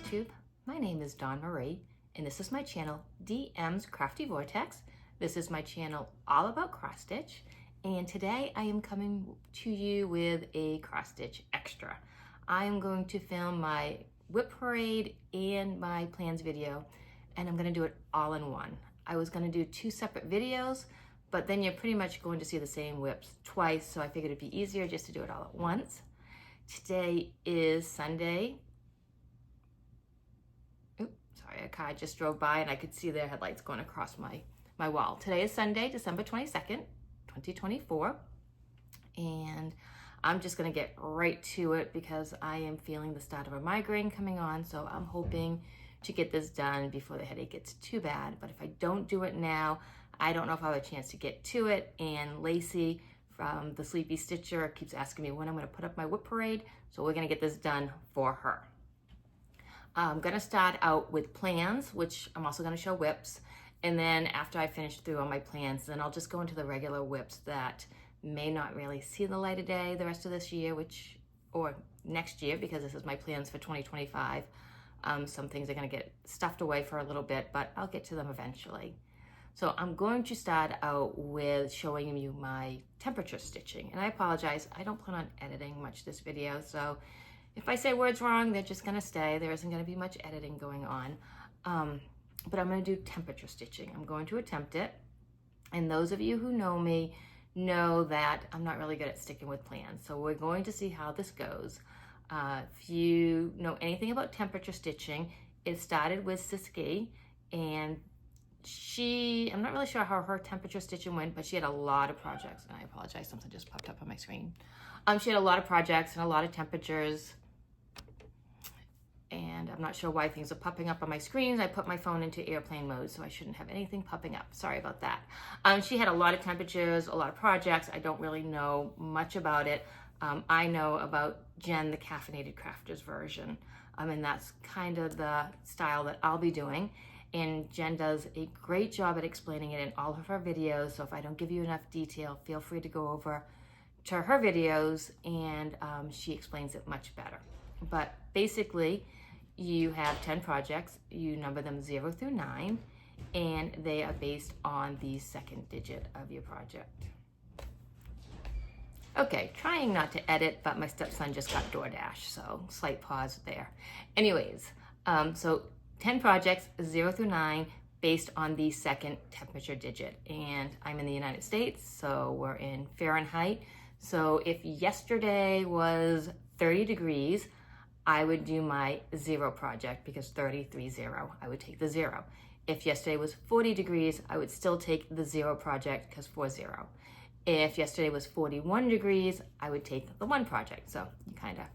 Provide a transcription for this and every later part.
Flosstube. My name is Dawn Marie, and this is my channel, DM's Crafty Vortex. This is my channel all about cross stitch, and today I am coming to you with a cross stitch extra. I am going to film my WIP parade and my plans video, and I'm going to do it all in one. I was going to do two separate videos, but then you're pretty much going to see the same WIPs twice, so I figured it'd be easier just to do it all at once. Today is Sunday. Sorry, a car just drove by and I could see their headlights going across my wall. Today is Sunday, December 22nd, 2024. And I'm just gonna get right to it because I am feeling the start of a migraine coming on. So I'm hoping to get this done before the headache gets too bad. But if I don't do it now, I don't know if I'll have a chance to get to it. And Lacey from the Sleepy Stitcher keeps asking me when I'm gonna put up my WIP parade. So we're gonna get this done for her. I'm gonna start out with plans, which I'm also gonna show WIPs. And then after I finish through all my plans, then I'll just go into the regular WIPs that may not really see the light of day the rest of this year, or next year, because this is my plans for 2025. Some things are gonna get stuffed away for a little bit, but I'll get to them eventually. So I'm going to start out with showing you my temperature stitching. And I apologize, I don't plan on editing much this video, so if I say words wrong, they're just gonna stay. There isn't gonna be much editing going on. But I'm gonna do temperature stitching. I'm going to attempt it. And those of you who know me know that I'm not really good at sticking with plans. So we're going to see how this goes. If you know anything about temperature stitching, it started with Siski, and I'm not really sure how her temperature stitching went, but she had a lot of projects. And I apologize, something just popped up on my screen. She had a lot of projects and a lot of temperatures. And I'm not sure why things are popping up on my screens. I put my phone into airplane mode, so I shouldn't have anything popping up. Sorry about that. She had a lot of temperatures, a lot of projects. I don't really know much about it. I know about Jen, the Caffeinated Crafters version. And that's kind of the style that I'll be doing. And Jen does a great job at explaining it in all of her videos. So if I don't give you enough detail, feel free to go over to her videos, and she explains it much better. But basically, you have 10 projects, you number them 0 through 9, and they are based on the second digit of your project. Okay, trying not to edit, but my stepson just got DoorDash, so slight pause there. Anyways, so 10 projects, 0 through 9, based on the second temperature digit. And I'm in the United States, so we're in Fahrenheit. So if yesterday was 30 degrees, I would do my 0 project, because 30, I would take the 0. If yesterday was 40 degrees, I would still take the 0 project, because 40. If yesterday was 41 degrees, I would take the 1 project. So you kind of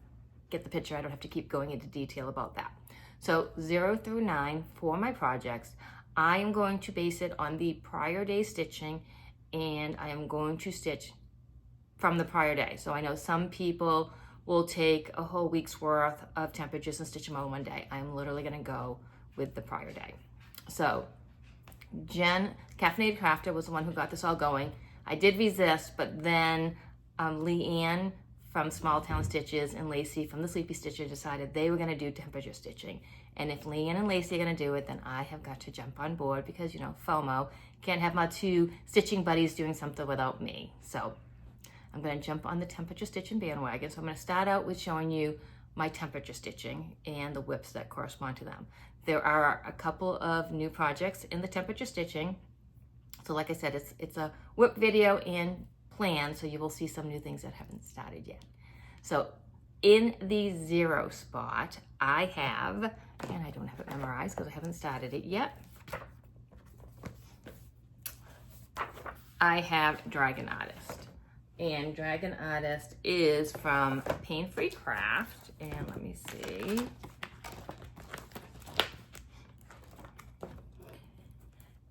get the picture. I don't have to keep going into detail about that. So 0 through 9 for my projects. I am going to base it on the prior day stitching, and I am going to stitch from the prior day. So I know some people will take a whole week's worth of temperatures and stitch them all in one day. I'm literally gonna go with the prior day. So Jen, Caffeinated Crafter, was the one who got this all going. I did resist, but then Leanne from Small Town Stitches and Lacey from the Sleepy Stitcher decided they were gonna do temperature stitching. And if Leanne and Lacey are gonna do it, then I have got to jump on board, because, you know, FOMO, can't have my 2 stitching buddies doing something without me. So I'm gonna jump on the temperature stitching bandwagon. So I'm gonna start out with showing you my temperature stitching and the WIPs that correspond to them. There are a couple of new projects in the temperature stitching. So like I said, it's a WIP video and plan, so you will see some new things that haven't started yet. So in the 0 spot, I have, and I don't have it memorized because I haven't started it yet, I have Dragon Artist. And Dragon Artist is from Pain-Free Craft, and let me see.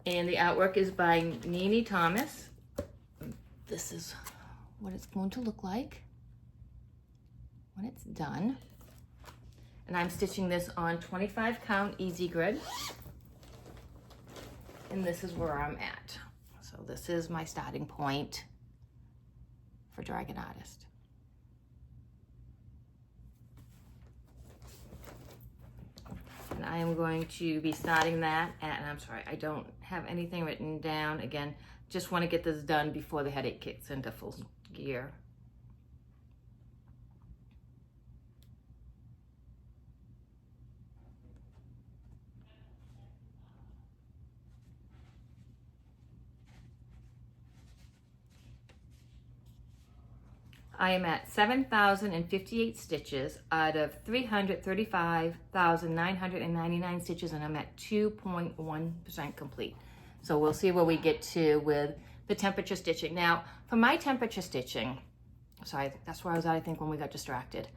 And the artwork is by Nini Thomas. This is what it's going to look like when it's done. And I'm stitching this on 25 count easy grid. And this is where I'm at. So this is my starting point for Dragon Artist. And I am going to be starting that at, and I'm sorry, I don't have anything written down. Again, just want to get this done before the headache kicks into full gear. I am at 7,058 stitches out of 335,999 stitches, and I'm at 2.1% complete. So we'll see where we get to with the temperature stitching. Now, for my temperature stitching, sorry, that's where I was at, I think, when we got distracted.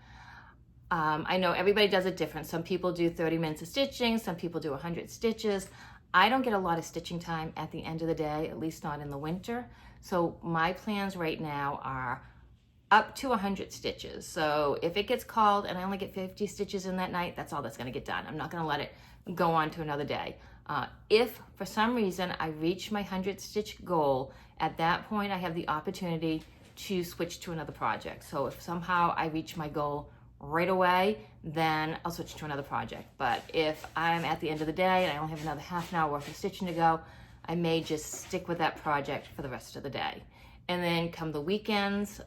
I know everybody does it different. Some people do 30 minutes of stitching, some people do 100 stitches. I don't get a lot of stitching time at the end of the day, at least not in the winter. So my plans right now are up to 100 stitches. So if it gets called and I only get 50 stitches in that night, that's all that's gonna get done. I'm not gonna let it go on to another day. If for some reason I reach my 100 stitch goal, at that point I have the opportunity to switch to another project. So if somehow I reach my goal right away, then I'll switch to another project. But if I'm at the end of the day and I only have another half an hour worth of stitching to go, I may just stick with that project for the rest of the day. And then come the weekends,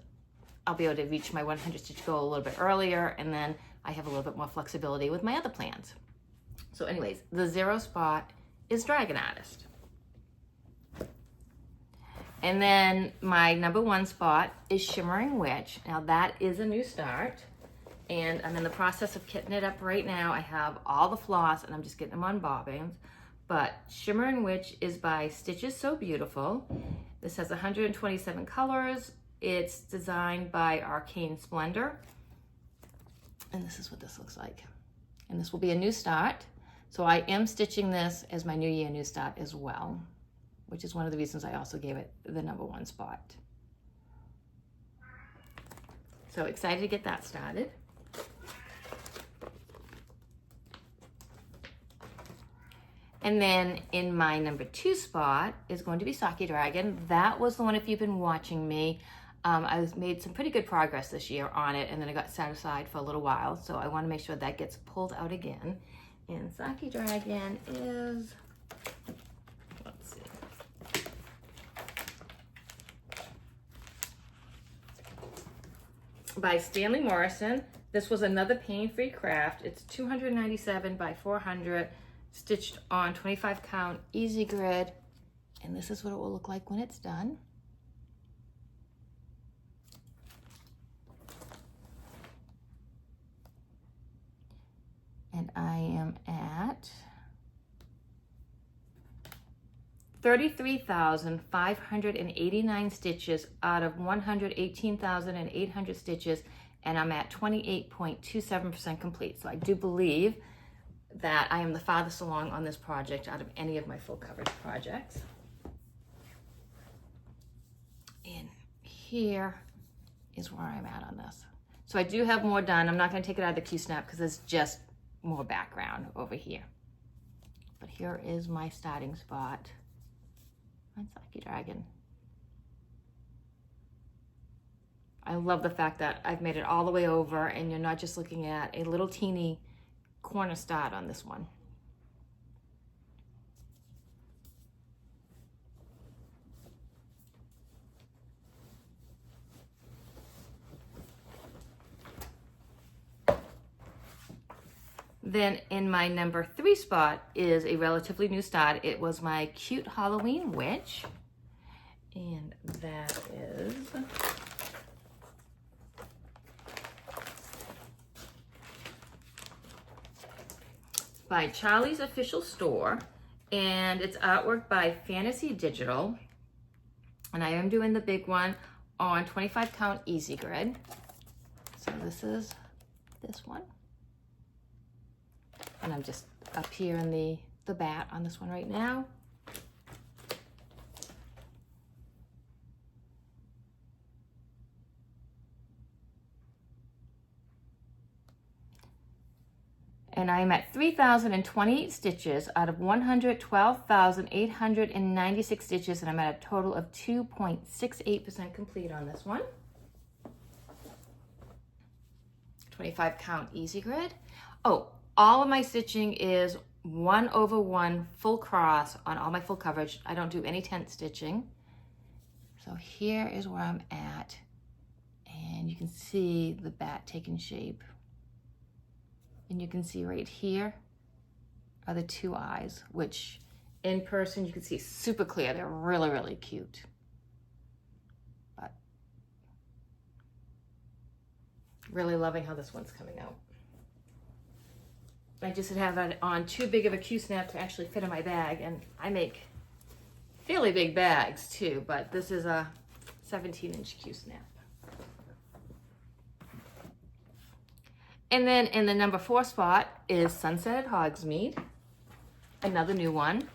I'll be able to reach my 100 stitch goal a little bit earlier, and then I have a little bit more flexibility with my other plans. So anyways, the 0 spot is Dragon Artist. And then my number 1 spot is Shimmering Witch. Now that is a new start, and I'm in the process of kitting it up right now. I have all the floss and I'm just getting them on bobbins. But Shimmering Witch is by Stitches So Beautiful. This has 127 colors. It's designed by Arcane Splendor. And this is what this looks like. And this will be a new start. So I am stitching this as my New Year New Start as well, which is one of the reasons I also gave it the number 1 spot. So excited to get that started. And then in my number 2 spot is going to be Saki Dragon. That was the one, if you've been watching me, I made some pretty good progress this year on it, and then I got set aside for a little while. So I want to make sure that gets pulled out again. And Saki Dragon is, let's see. By Stanley Morrison. This was another pain-free craft. It's 297 by 400, stitched on 25 count easy grid. And this is what it will look like when it's done. And I am at 33,589 stitches out of 118,800 stitches, and I'm at 28.27% complete. So I do believe that I am the farthest along on this project out of any of my full coverage projects. And here is where I'm at on this. So I do have more done. I'm not going to take it out of the Q-snap because it's just more background over here. But here is my starting spot on Saki Dragon. I love the fact that I've made it all the way over and you're not just looking at a little teeny corner start on this one. Then in my number 3 spot is a relatively new start. It was my Cute Halloween Witch. And that is by Charlie's Official Store. And it's artwork by Fantasy Digital. And I am doing the big one on 25 count easy grid. So this is this one. And I'm just up here in the bat on this one right now. And I'm at 3,028 stitches out of 112,896 stitches, and I'm at a total of 2.68% complete on this one. 25 count easy grid. Oh, all of my stitching is 1/1 full cross on all my full coverage. I don't do any tent stitching. So here is where I'm at. And you can see the bat taking shape. And you can see right here are the two eyes, which in person you can see super clear. They're really, really cute. But really loving how this one's coming out. I just have it on too big of a Q-snap to actually fit in my bag, and I make fairly big bags too, but this is a 17-inch Q-snap. And then in the number 4 spot is Sunset at Hogsmeade, another new one.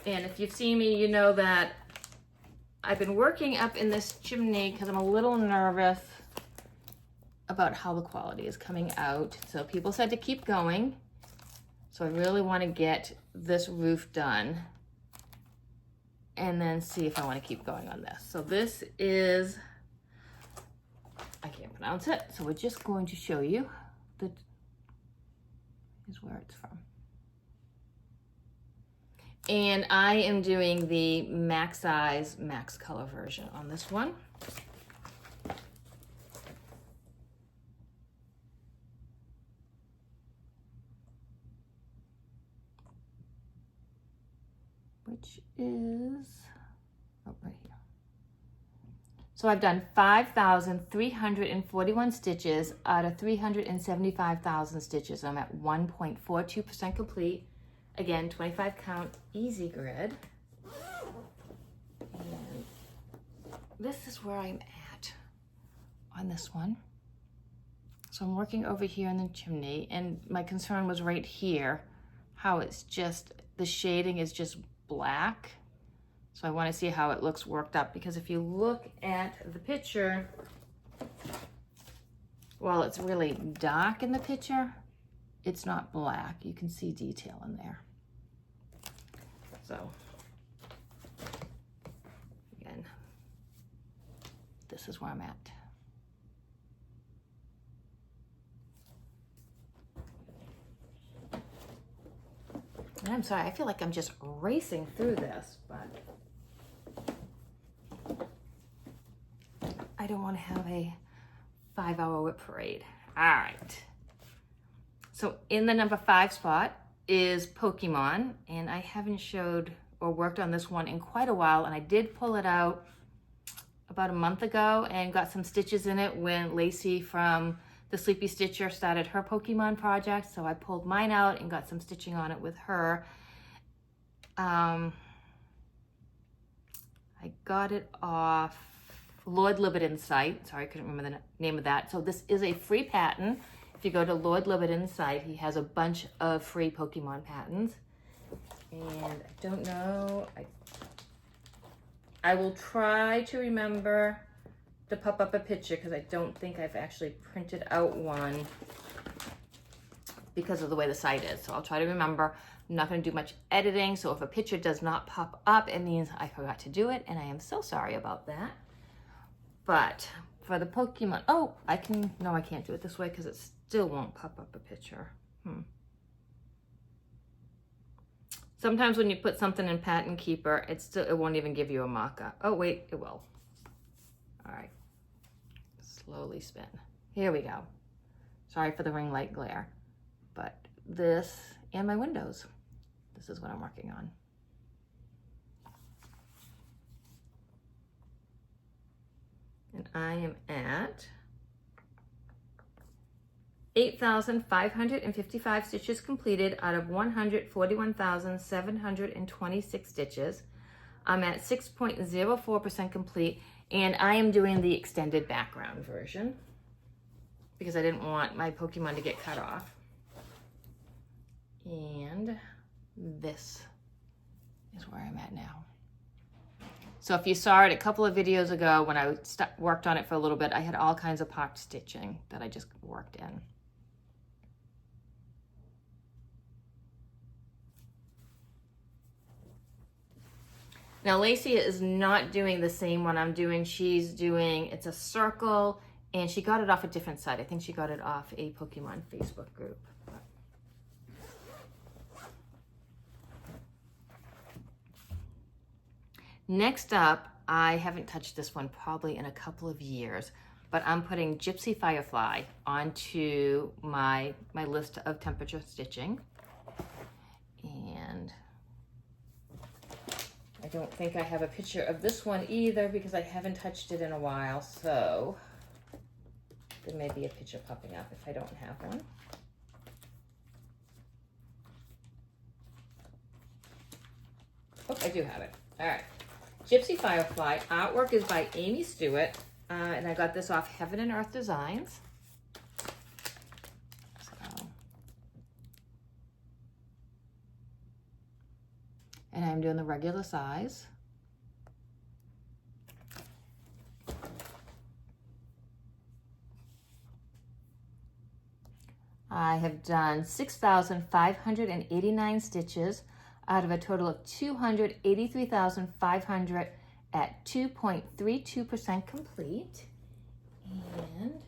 And if you've seen me, you know that I've been working up in this chimney because I'm a little nervous about how the quality is coming out. So people said to keep going. So I really want to get this roof done and then see if I want to keep going on this. So this is, I can't pronounce it, so we're just going to show you is where it's from. And I am doing the max size, max color version on this one. Which is, oh, right here. So I've done 5,341 stitches out of 375,000 stitches. I'm at 1.42% complete. Again, 25 count easy grid. And this is where I'm at on this one. So I'm working over here in the chimney, and my concern was right here, how it's just, the shading is just black. So I want to see how it looks worked up, because if you look at the picture, while it's really dark in the picture, it's not black. You can see detail in there. So again, this is where I'm at. And I'm sorry, I feel like I'm just racing through this, but I don't want to have a 5-hour WIP parade. All right. So in the number 5 spot is Pokemon, and I haven't showed or worked on this one in quite a while, and I did pull it out about a month ago and got some stitches in it when Lacey from the Sleepy Stitcher started her Pokemon project, so I pulled mine out and got some stitching on it with her. I got it off Lord Libiden's site. Sorry, I couldn't remember the name of that. So this is a free pattern. If you go to Lord Libiden's site, he has a bunch of free Pokemon patterns. And I don't know, I will try to remember to pop up a picture, because I don't think I've actually printed out one because of the way the site is. So I'll try to remember. I'm not going to do much editing, so if a picture does not pop up, it means I forgot to do it, and I am so sorry about that. But for the Pokemon, oh, no, I can't do it this way because it still won't pop up a picture. Sometimes when you put something in Pattern Keeper, it won't even give you a mock-up. Oh, wait, it will. All right. Slowly spin. Here we go. Sorry for the ring light glare, but this and my windows. This is what I'm working on. And I am at 8,555 stitches completed out of 141,726 stitches. I'm at 6.04% complete, and I am doing the extended background version because I didn't want my Pokemon to get cut off. And this is where I'm at now. So if you saw it a couple of videos ago when I worked on it for a little bit, I had all kinds of pocked stitching that I just worked in. Now Lacey is not doing the same one I'm doing. She's doing, it's a circle, and she got it off a different site. I think she got it off a Pokemon Facebook group. Next up, I haven't touched this one probably in a couple of years, but I'm putting Gypsy Firefly onto my list of temperature stitching. And I don't think I have a picture of this one either because I haven't touched it in a while, so there may be a picture popping up if I don't have one. Oh, I do have it. All right. Gypsy Firefly. Artwork is by Amy Stewart, and I got this off Heaven and Earth Designs. And I'm doing the regular size. I have done 6,589 stitches out of a total of 283,500 at 2.32% complete. And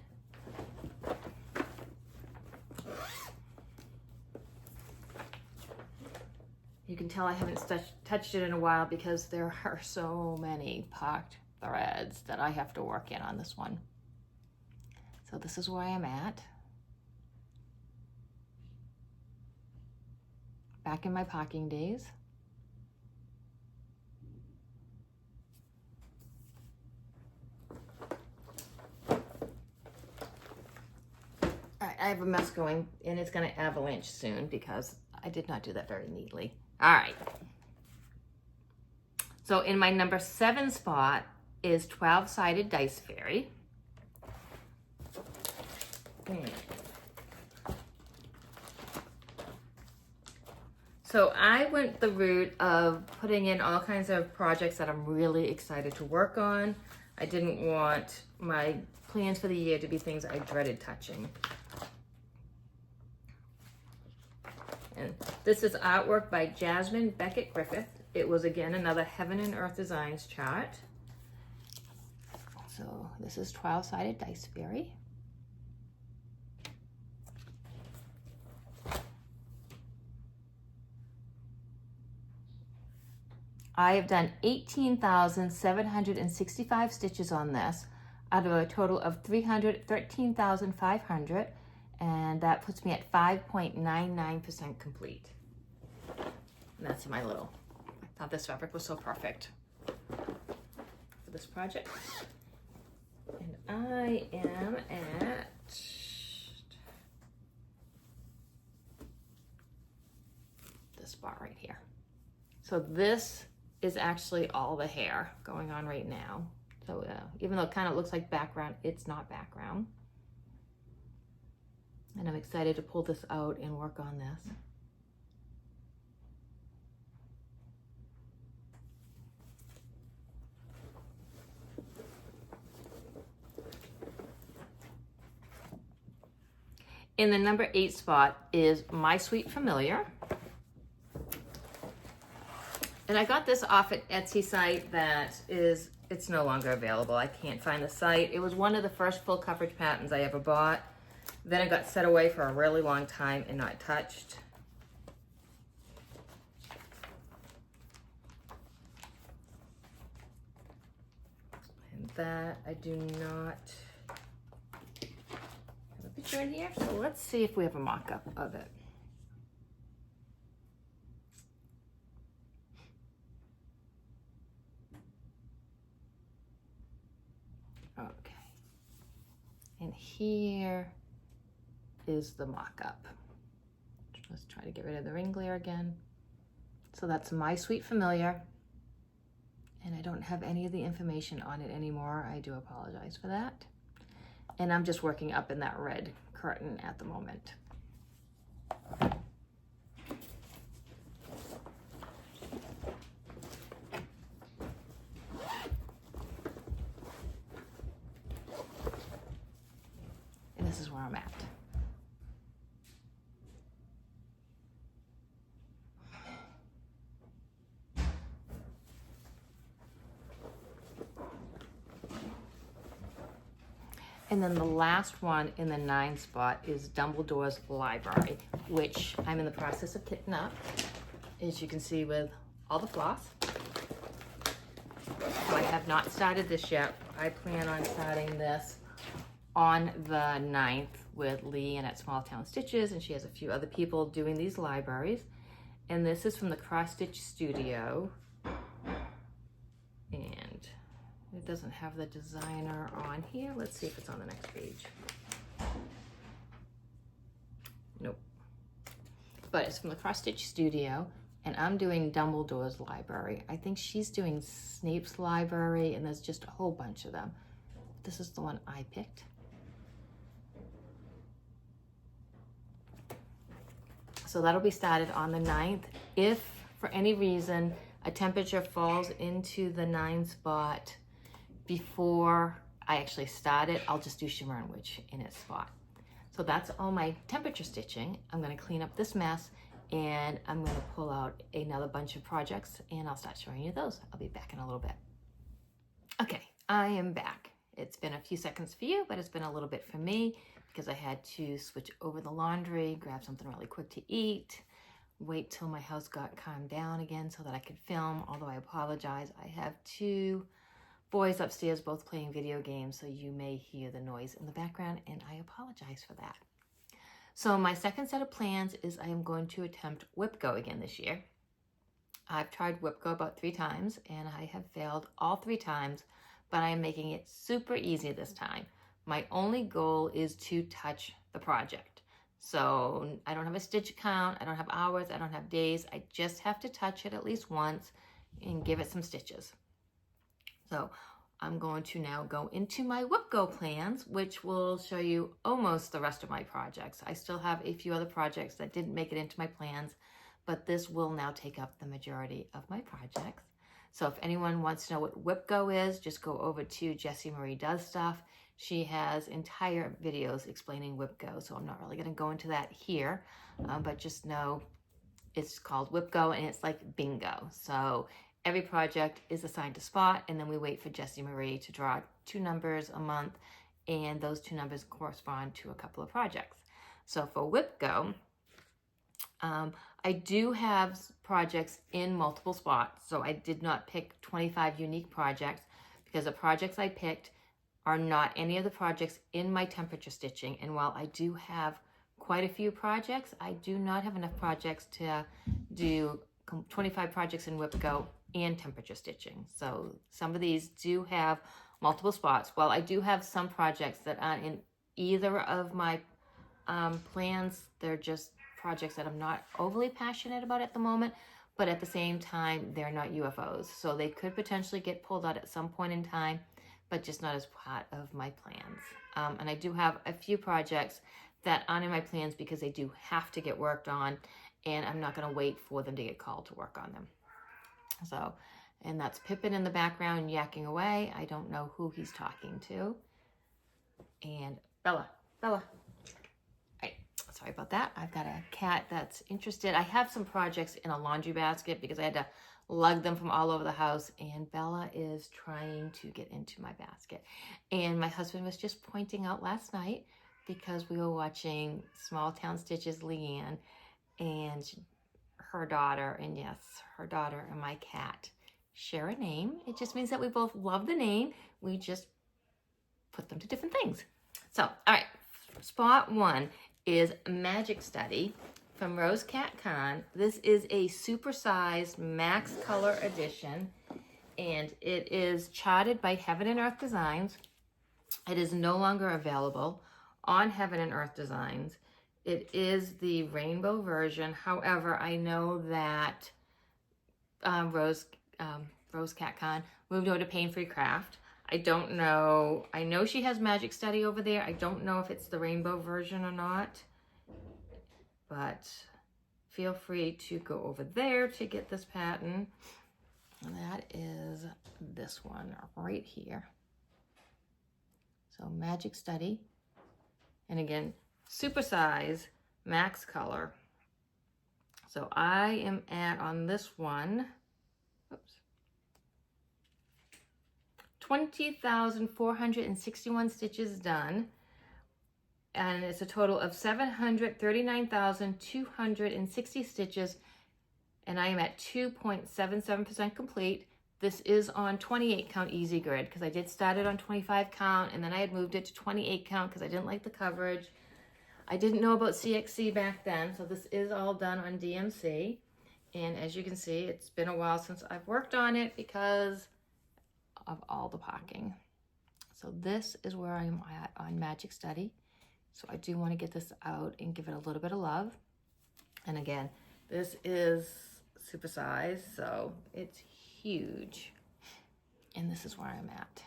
you can tell I haven't touched it in a while because there are so many pocked threads that I have to work in on this one. So this is where I am at. Back in my pocking days. All right, I have a mess going and it's gonna avalanche soon because I did not do that very neatly. All right. So in my number 7 spot is 12-sided Dice Fairy. So I went the route of putting in all kinds of projects that I'm really excited to work on. I didn't want my plans for the year to be things I dreaded touching. And this is artwork by Jasmine Beckett Griffith. It was again another Heaven and Earth Designs chart. So this is 12-sided Dice Fairy. I have done 18,765 stitches on this out of a total of 313,500, and that puts me at 5.99% complete. And that's my little, I thought this fabric was so perfect for this project. And I am at this spot right here. So this is actually all the hair going on right now. So even though it kind of looks like background, it's not background. And I'm excited to pull this out and work on this. In the number 8 spot is My Sweet Familiar. And I got this off an Etsy site that it's no longer available. I can't find the site. It was one of the first full coverage patterns I ever bought. Then it got set away for a really long time and not touched. And that I do not have a picture in here. So let's see if we have a mock-up of it. Okay, and here is the mock-up. Let's try to get rid of the ring glare again. So that's My Sweet Familiar, and I don't have any of the information on it anymore. I do apologize for that. And I'm just working up in that red curtain at the moment. This is where I'm at. And then the last one in the 9 spot is Dumbledore's Library, which I'm in the process of kitting up, as you can see with all the floss. So I have not started this yet. I plan on starting this on the 9th with Leanne at Small Town Stitches, and she has a few other people doing these libraries. And this is from the Cross Stitch Studio. And it doesn't have the designer on here. Let's see if it's on the next page. Nope. But it's from the Cross Stitch Studio, and I'm doing Dumbledore's library. I think she's doing Snape's library, and there's just a whole bunch of them. This is the one I picked. So that'll be started on the 9th. If for any reason a temperature falls into the 9 spot before I actually start it, I'll just do Shimmer and Witch in its spot. So that's all my temperature stitching. I'm gonna clean up this mess, and I'm gonna pull out another bunch of projects, and I'll start showing you those. I'll be back in a little bit. Okay, I am back. It's been a few seconds for you, but it's been a little bit for me because I had to switch over the laundry, grab something really quick to eat, wait till my house got calmed down again so that I could film, although I apologize. I have 2 boys upstairs both playing video games, so you may hear the noise in the background, and I apologize for that. So my second set of plans is I am going to attempt WIP Go again this year. I've tried WIP Go about 3 times, and I have failed all 3 times, but I am making it super easy this time. My only goal is to touch the project. So I don't have a stitch count, I don't have hours, I don't have days. I just have to touch it at least once and give it some stitches. So I'm going to now go into my WIP Go plans, which will show you almost the rest of my projects. I still have a few other projects that didn't make it into my plans, but this will now take up the majority of my projects. So if anyone wants to know what WIP Go is, just go over to Jessie Marie Does Stuff. She has entire videos explaining WIP Go, so I'm not really going to go into that here, but just know it's called WIP Go, and it's like bingo. So every project is assigned a spot, and then we wait for Jessie Marie to draw 2 numbers a month, and those 2 numbers correspond to a couple of projects. So for WIP Go, I do have projects in multiple spots, so I did not pick 25 unique projects because the projects I picked are not any of the projects in my temperature stitching. And while I do have quite a few projects, I do not have enough projects to do 25 projects in WIP Go and temperature stitching. So some of these do have multiple spots. While I do have some projects that aren't in either of my plans, they're just projects that I'm not overly passionate about at the moment, but at the same time, they're not UFOs. So they could potentially get pulled out at some point in time, but just not as part of my plans. And I do have a few projects that aren't in my plans because they do have to get worked on, and I'm not gonna wait for them to get called to work on them. So, and that's Pippin in the background yakking away. I don't know who he's talking to. And Bella. Right, sorry about that. I've got a cat that's interested. I have some projects in a laundry basket because I had to lug them from all over the house, and Bella is trying to get into my basket. And my husband was just pointing out last night, because we were watching Small Town Stitches, Leanne, and her daughter, and yes, her daughter and my cat share a name. It just means that we both love the name. We just put them to different things. So, all right, spot 1 is Magic Study from Rose Cat Con. This is a supersized max color edition, and it is charted by Heaven and Earth Designs. It is no longer available on Heaven and Earth Designs. It is the rainbow version. However, I know that Rose Cat Con moved over to Pain Free Craft. I don't know. I know she has Magic Study over there. I don't know if it's the rainbow version or not, but feel free to go over there to get this pattern. And that is this one right here. So Magic Study. And again, super size, max color. So I am at, on this one, 20,461 stitches done. And it's a total of 739,260 stitches. And I am at 2.77% complete. This is on 28 count easy grid because I did start it on 25 count and then I had moved it to 28 count because I didn't like the coverage. I didn't know about CXC back then, so this is all done on DMC. And as you can see, it's been a while since I've worked on it because of all the parking. So this is where I'm at on Magic Study. So I do want to get this out and give it a little bit of love. And again, this is supersized, so it's huge. And this is where I'm at.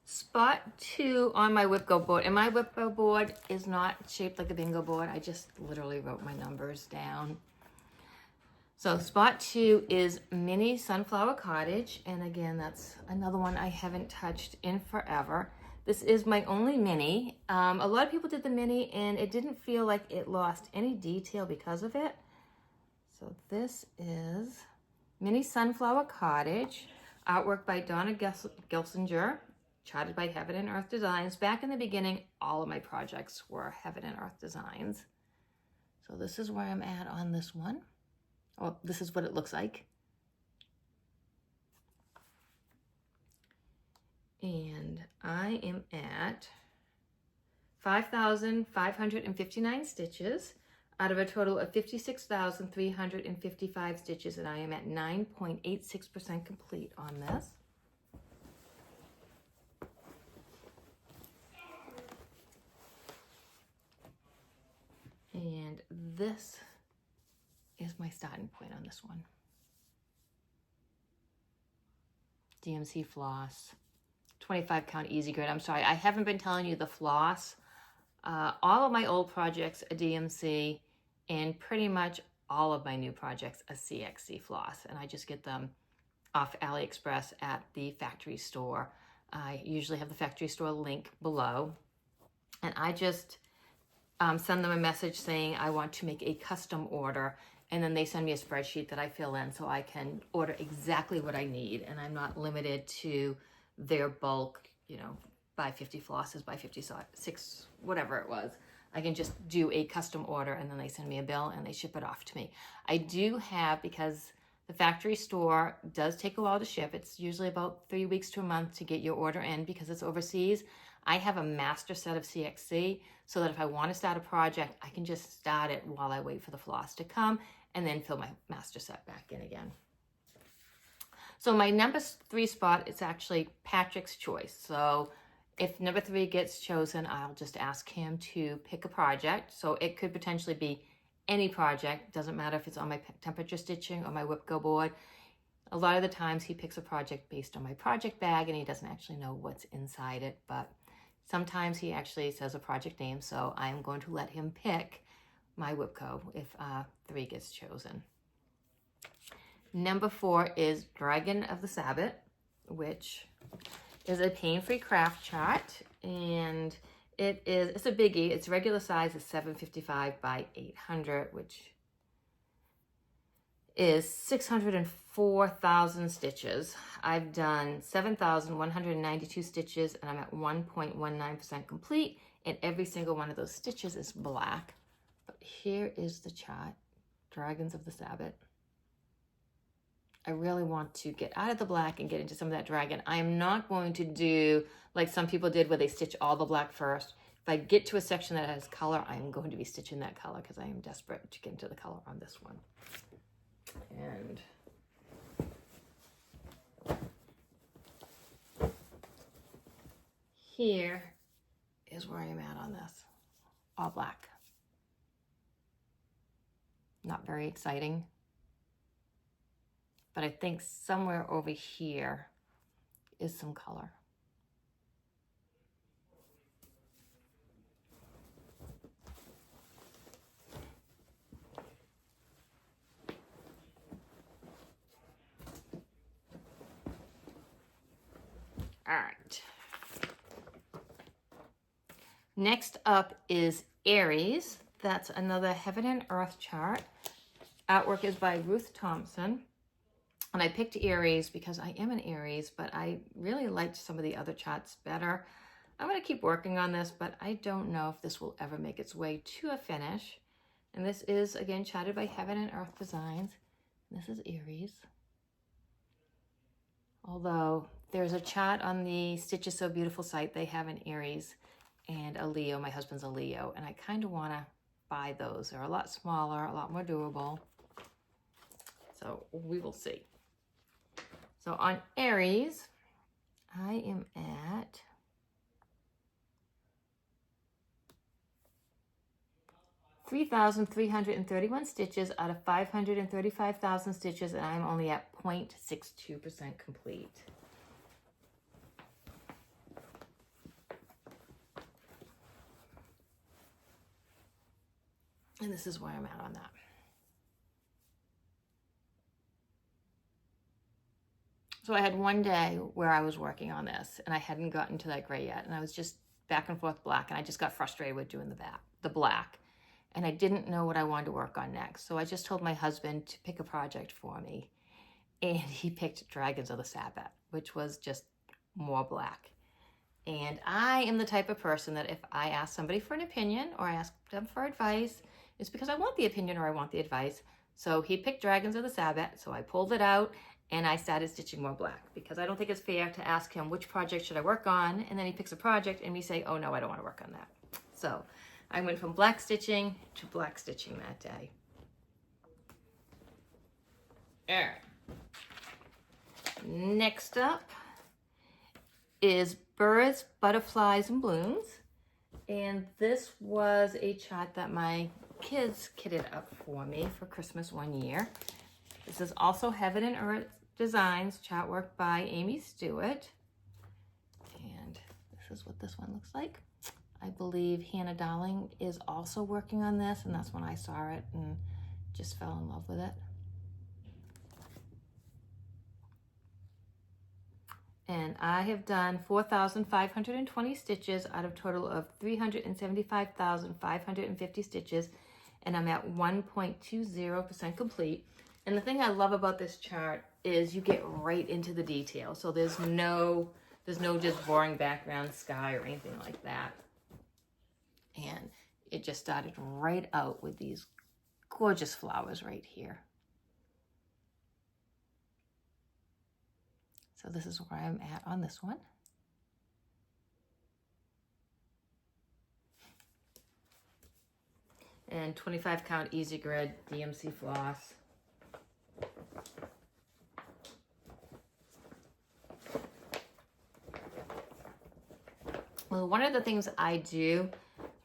Spot 2 on my WIP Go board, and my WIP Go board is not shaped like a bingo board. I just literally wrote my numbers down. So spot 2 is Mini Sunflower Cottage, and again, that's another one I haven't touched in forever. This is my only mini. A lot of people did the mini, and it didn't feel like it lost any detail because of it. So this is Mini Sunflower Cottage, artwork by Donna Gelsinger, charted by Heaven and Earth Designs. Back in the beginning, all of my projects were Heaven and Earth Designs. So this is where I'm at on this one. Oh, this is what it looks like. And I am at 5,559 stitches out of a total of 56,355 stitches, and I am at 9.86% complete on this. And this is my starting point on this one. DMC floss, 25 count easy grid. I'm sorry, I haven't been telling you the floss. All of my old projects are DMC, and pretty much all of my new projects are CXC floss, and I just get them off AliExpress at the factory store. I usually have the factory store link below, and I just send them a message saying I want to make a custom order, and then they send me a spreadsheet that I fill in so I can order exactly what I need, and I'm not limited to their bulk, you know, buy 50 flosses, buy 56, whatever it was. I can just do a custom order, and then they send me a bill and they ship it off to me. I do have, because the factory store does take a while to ship, it's usually about 3 weeks to a month to get your order in because it's overseas. I have a master set of CXC so that if I want to start a project, I can just start it while I wait for the floss to come and then fill my master set back in again. So my number 3 spot is actually Patrick's choice. So if number 3 gets chosen, I'll just ask him to pick a project. So it could potentially be any project. Doesn't matter if it's on my temperature stitching or my WIP Go board. A lot of the times he picks a project based on my project bag and he doesn't actually know what's inside it, but sometimes he actually says a project name, so I'm going to let him pick my WIP Go if 3 gets chosen. Number 4 is Dragon of the Sabbath, which is a pain-free craft chart, and it's a biggie. Its regular size is 755 by 800, which is 604,000 stitches. I've done 7,192 stitches, and I'm at 1.19% complete, and every single one of those stitches is black. But here is the chart, Dragons of the Sabbath. I really want to get out of the black and get into some of that dragon. I am not going to do like some people did where they stitch all the black first. If I get to a section that has color, I'm going to be stitching that color because I am desperate to get into the color on this one. And here is where I am at on this. All black. Not very exciting. But I think somewhere over here is some color. All right. Next up is Aries. That's another Heaven and Earth chart. Artwork is by Ruth Thompson. And I picked Aries because I am an Aries, but I really liked some of the other charts better. I'm going to keep working on this, but I don't know if this will ever make its way to a finish. And this is, again, charted by Heaven and Earth Designs. This is Aries. Although there's a chart on the Stitches So Beautiful site, they have an Aries and a Leo. My husband's a Leo, and I kind of want to buy those. They're a lot smaller, a lot more durable. So we will see. So on Aries, I am at 3,331 stitches out of 535,000 stitches, and I'm only at 0.62% complete. And this is where I'm at on that. So I had one day where I was working on this and I hadn't gotten to that gray yet, and I was just back and forth black, and I just got frustrated with doing the black, and I didn't know what I wanted to work on next. So I just told my husband to pick a project for me, and he picked Dragons of the Sabbath, which was just more black. And I am the type of person that if I ask somebody for an opinion or I ask them for advice, it's because I want the opinion or I want the advice. So he picked Dragons of the Sabbath, so I pulled it out and I started stitching more black, because I don't think it's fair to ask him which project should I work on, and then he picks a project and we say, oh no, I don't want to work on that. So I went from black stitching to black stitching that day. All right. Next up is Birds, Butterflies, and Blooms. And this was a chart that my kids kitted up for me for Christmas one year. This is also Heaven and Earth Designs, chart work by Amy Stewart. And this is what this one looks like. I believe Hannah Darling is also working on this, and that's when I saw it and just fell in love with it. And I have done 4,520 stitches out of a total of 375,550 stitches, and I'm at 1.20% complete. And the thing I love about this chart is you get right into the detail. So there's no just boring background sky or anything like that. And it just started right out with these gorgeous flowers right here. So this is where I'm at on this one. And 25 count easy grid DMC floss. Well, one of the things I do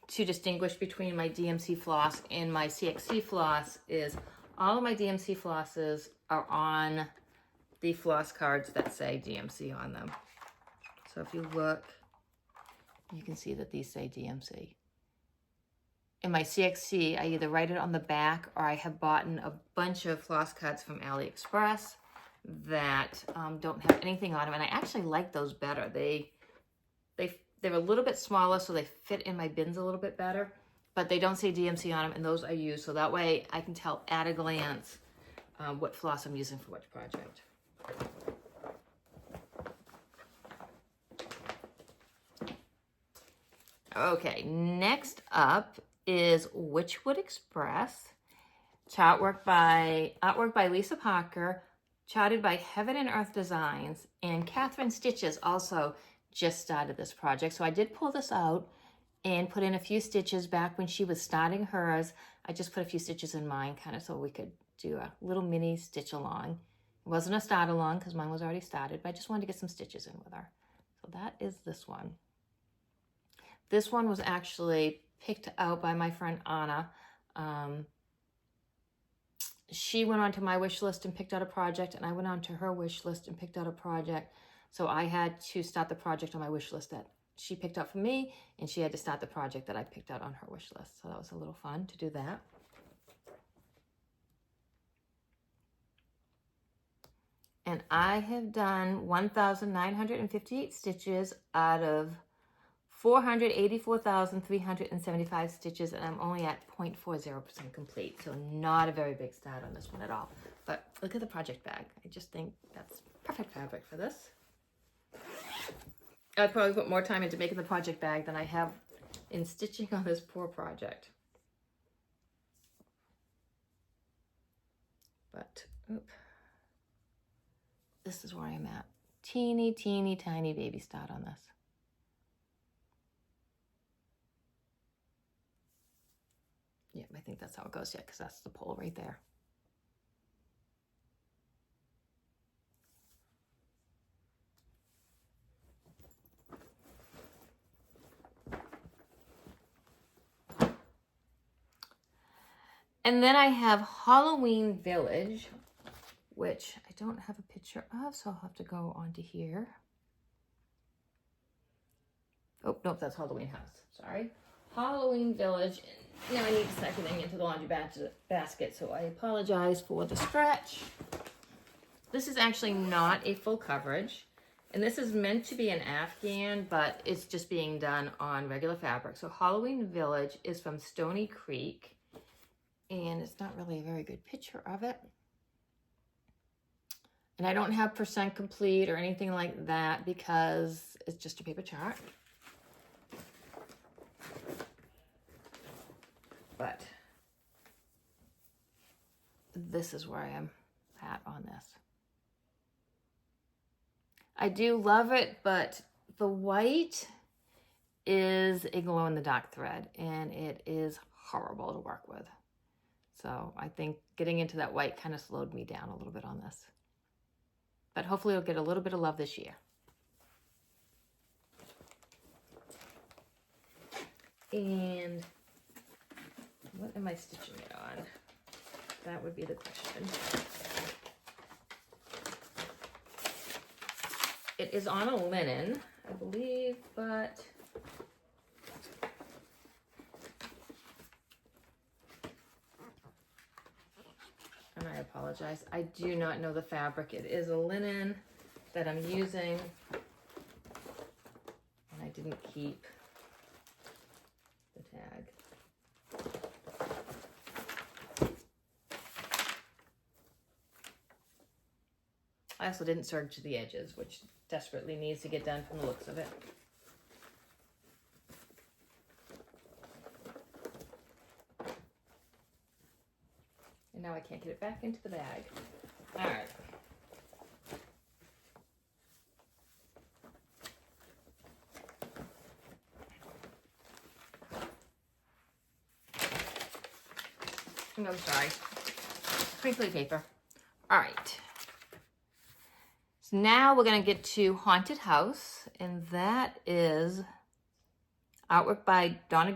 to distinguish between my DMC floss and my CXC floss is all of my DMC flosses are on the floss cards that say DMC on them. So if you look, you can see that these say DMC. In my CXC, I either write it on the back or I have bought a bunch of floss cards from AliExpress that don't have anything on them, and I actually like those better. They're a little bit smaller, so they fit in my bins a little bit better, but they don't say DMC on them, and those I use, so that way I can tell at a glance what floss I'm using for which project. Okay, next up is Witchwood Express, artwork by Lisa Parker, charted by Heaven and Earth Designs, and Catherine Stitches also just started this project. So I did pull this out and put in a few stitches back when she was starting hers. I just put a few stitches in mine kind of so we could do a little mini stitch along. It wasn't a start along because mine was already started, but I just wanted to get some stitches in with her. So that is this one. This one was actually picked out by my friend Anna. She went onto my wish list and picked out a project, and I went onto her wish list and picked out a project. So I had to start the project on my wish list that she picked out for me, and she had to start the project that I picked out on her wish list. So that was a little fun to do that. And I have done 1,958 stitches out of 484,375 stitches, and I'm only at 0.40% complete. So not a very big start on this one at all. But look at the project bag. I just think that's perfect fabric for this. I'd probably put more time into making the project bag than I have in stitching on this poor project. But, oop. This is where I'm at. Teeny, teeny, tiny baby start on this. Yeah, I think that's how it goes, yeah, because that's the pole right there. And then I have Halloween Village, which I don't have a picture of, so I'll have to go onto here. Oh, nope, that's Halloween House, sorry. Halloween Village, and now I need to start getting into the laundry basket, so I apologize for the stretch. This is actually not a full coverage, and this is meant to be an Afghan, but it's just being done on regular fabric. So Halloween Village is from Stony Creek, and it's not really a very good picture of it. And I don't have % complete or anything like that because it's just a paper chart. But this is where I am at on this. I do love it, but the white is a glow-in-the-dark thread, and it is horrible to work with. So I think getting into that white kind of slowed me down a little bit on this. But hopefully it'll get a little bit of love this year. And what am I stitching it on? That would be the question. It is on a linen, I believe, but and I apologize, I do not know the fabric. It is a linen that I'm using, and I didn't keep the tag. I also didn't serge the edges, which desperately needs to get done from the looks of it. And now I can't get it back into the bag. All right. No, sorry. Crinkly paper. All right. So now we're going to get to Haunted House, and that is artwork by Donna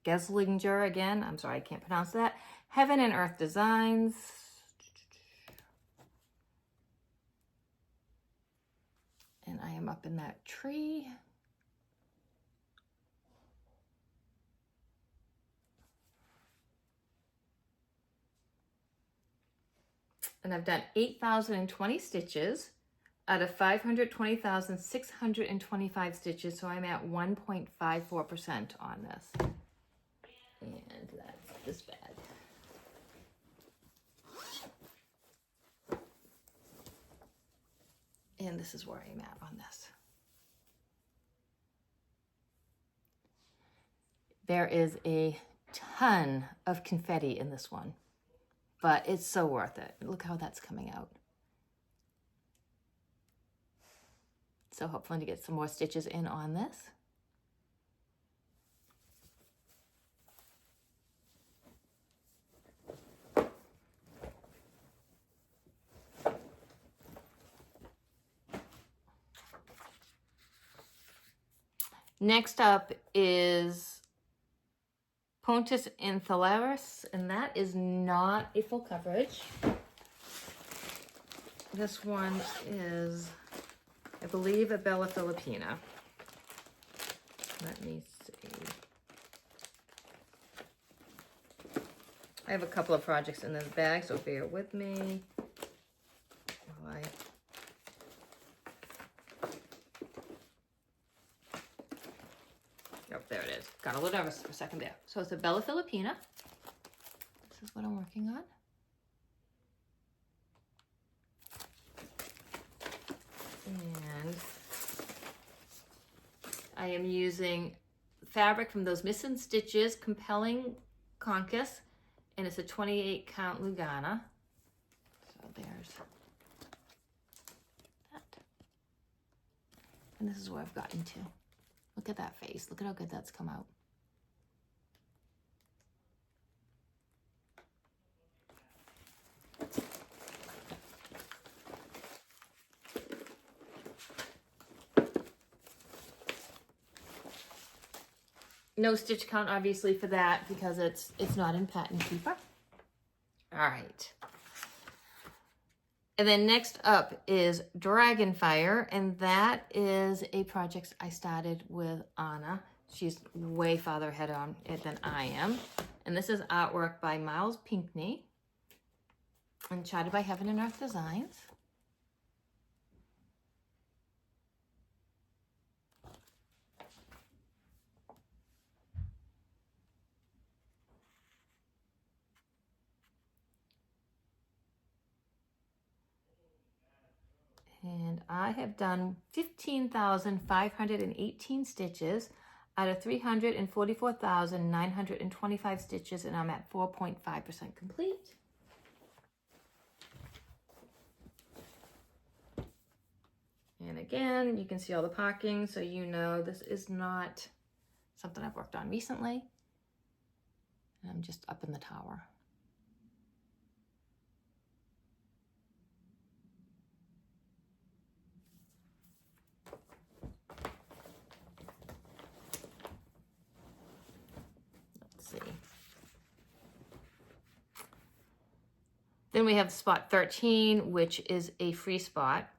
Geslinger again. I'm sorry, I can't pronounce that. Heaven and Earth Designs. And I am up in that tree. And I've done 8,020 stitches out of 520,625 stitches, so I'm at 1.54% on this. And that's this bag. And this is where I'm at on this. There is a ton of confetti in this one, but it's so worth it. Look how that's coming out. So hopefully to get some more stitches in on this. Next up is Pontus Inthalaris, and that is not a full coverage. This one is, I believe, a Bella Filipina. Let me see. I have a couple of projects in this bag, so bear with me while I there it is. Got a little nervous for a second there. So it's a Bella Filipina. This is what I'm working on. And I am using fabric from those Missing Stitches Compelling Conquest, and it's a 28 count Lugana. So there's that. And this is where I've gotten to. Look at that face. Look at how good that's come out. No stitch count obviously for that because it's not in Pattern Keeper. All right. And then next up is Dragonfire, and that is a project I started with Anna. She's way farther ahead on it than I am. And this is artwork by Miles Pinkney and charted by Heaven and Earth Designs. And I have done 15,518 stitches out of 344,925 stitches, and I'm at 4.5% complete. And again, you can see all the parking, so you know this is not something I've worked on recently. And I'm just up in the tower. See. Then we have spot 13, which is a free spot.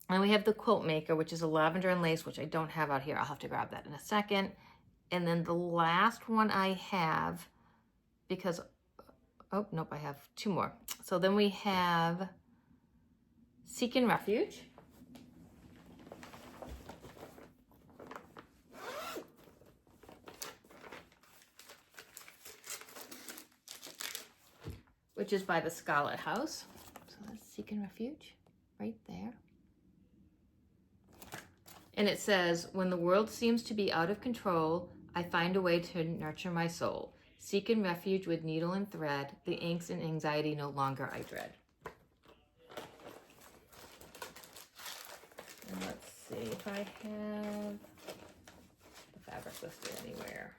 And we have the Quilt Maker, which is a lavender and lace, which I don't have out here. I'll have to grab that in a second. And then the last one I have, because, oh, nope, I have two more. So then we have Seeking Refuge. Which is by the Scarlet House. So that's Seeking Refuge right there. And it says, when the world seems to be out of control, I find a way to nurture my soul. Seeking refuge with needle and thread, the angst and anxiety no longer I dread. And let's see if I have the fabric listed anywhere.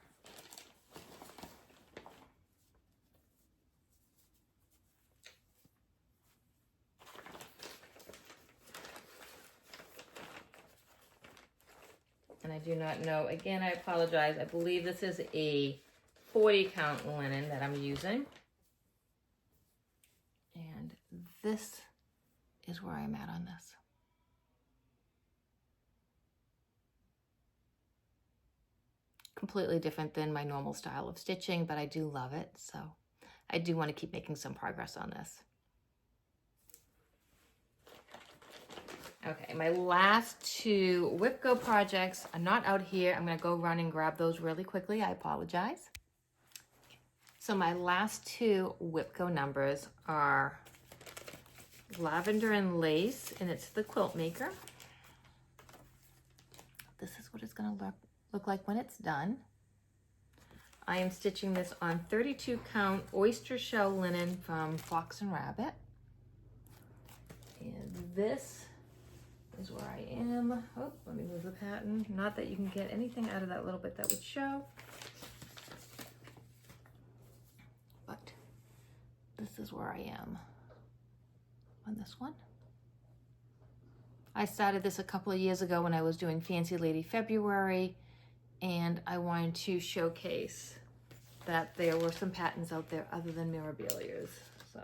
And I do not know, again, I apologize. I believe this is a 40 count linen that I'm using. And this is where I'm at on this. Completely different than my normal style of stitching, but I do love it. So I do want to keep making some progress on this. Okay, my last two WIP Go projects are not out here. I'm gonna go run and grab those really quickly. I apologize. So my last two WIP Go numbers are Lavender and Lace, and it's the Quilt Maker. This is what it's gonna look like when it's done. I am stitching this on 32 count oyster shell linen from Fox and Rabbit. And this is where I am. Oh, let me move the pattern. Not that you can get anything out of that little bit that would show. But this is where I am on this one. I started this a couple of years ago when I was doing Fancy Lady February, and I wanted to showcase that there were some patterns out there other than Mirabilia's. So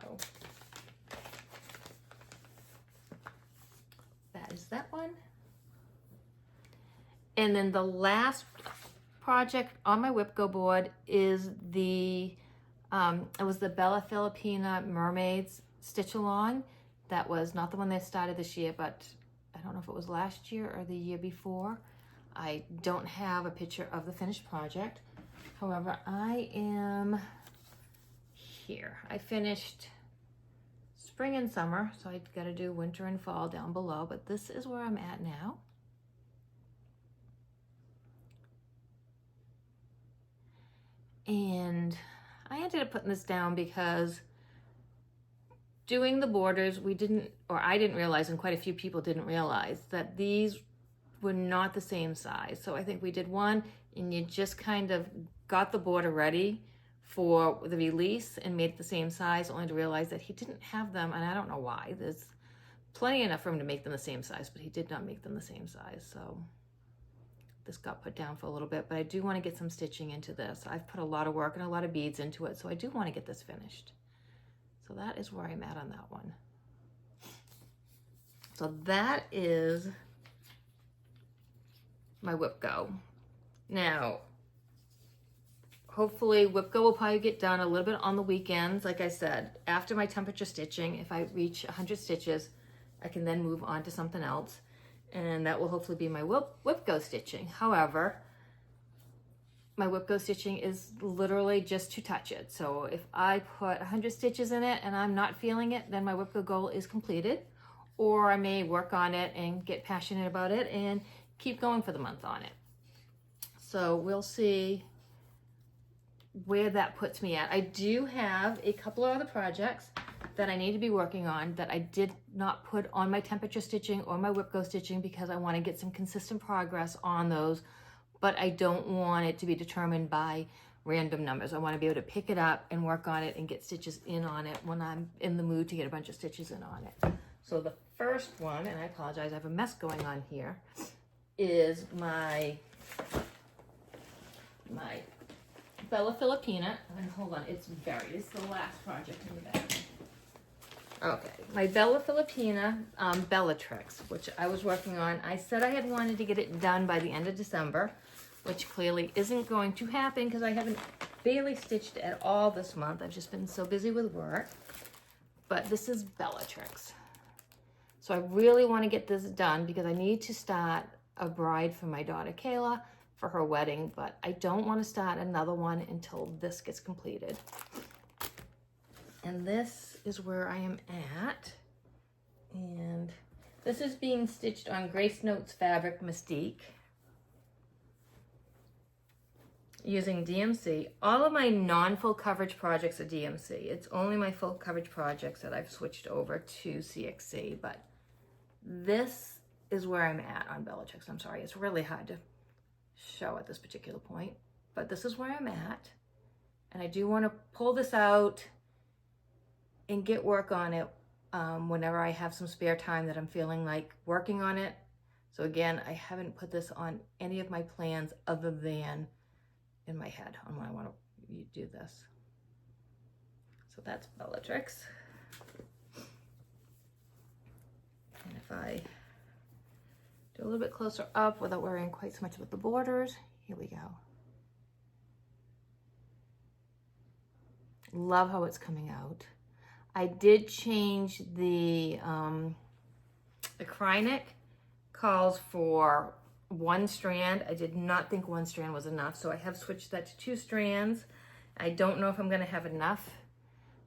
that is that one. And then the last project on my WIP Go board is the, it was the Bella Filipina Mermaids Stitch Along. That was not the one that started this year, but I don't know if it was last year or the year before. I don't have a picture of the finished project. However, I am here. I finished spring and summer, so I've got to do winter and fall down below, but this is where I'm at now. ended up putting this down because doing the borders, I didn't realize, and quite a few people didn't realize, that these were not the same size. So I think we did one, and you just kind of got the border ready for the release and made it the same size, only to realize that he didn't have them, and I don't know why. There's plenty enough room to make them the same size, but he did not make them the same size. So this got put down for a little bit, but I do want to get some stitching into this. I've put a lot of work and a lot of beads into it, so I do want to get this finished. So that is where I'm at on that one. So that is my WIP Go. Now, hopefully WIP Go will probably get done a little bit on the weekends. Like I said, after my temperature stitching, if I reach 100 stitches, I can then move on to something else. And that will hopefully be my WIP Go stitching. However, my WIP Go stitching is literally just to touch it. So if I put 100 stitches in it and I'm not feeling it, then my WIP Go goal is completed. Or I may work on it and get passionate about it and keep going for the month on it. So we'll see where that puts me at. I do have a couple of other projects that I need to be working on that I did not put on my temperature stitching or my WIP Go stitching because I want to get some consistent progress on those, but I don't want it to be determined by random numbers. I want to be able to pick it up and work on it and get stitches in on it when I'm in the mood to get a bunch of stitches in on it. So the first one, and I apologize, I have a mess going on here, is my Bella Filipina. And hold on, it's buried. It's the last project in the bag. Okay, my Bella Filipina Bellatrix, which I was working on. I said I had wanted to get it done by the end of December, which clearly isn't going to happen because I haven't barely stitched at all this month. I've just been so busy with work. But this is Bellatrix. So I really want to get this done because I need to start a bride for my daughter Kayla for her wedding, but I don't want to start another one until this gets completed. And this is where I am at. And this is being stitched on Grace Notes Fabric Mystique using DMC. All of my non-full coverage projects are DMC. It's only my full coverage projects that I've switched over to CXC, but this is where I'm at on Bellatrix. I'm sorry, it's really hard to show at this particular point, but this is where I'm at. And I do want to pull this out and get work on it whenever I have some spare time that I'm feeling like working on it. So again, I haven't put this on any of my plans other than in my head on when I want to do this. So that's Bellatrix. And if I do a little bit closer up without worrying quite so much about the borders, here we go. Love how it's coming out. I did change the Krynic calls for 1 strand. I did not think 1 strand was enough, so I have switched that to 2 strands. I don't know if I'm gonna have enough,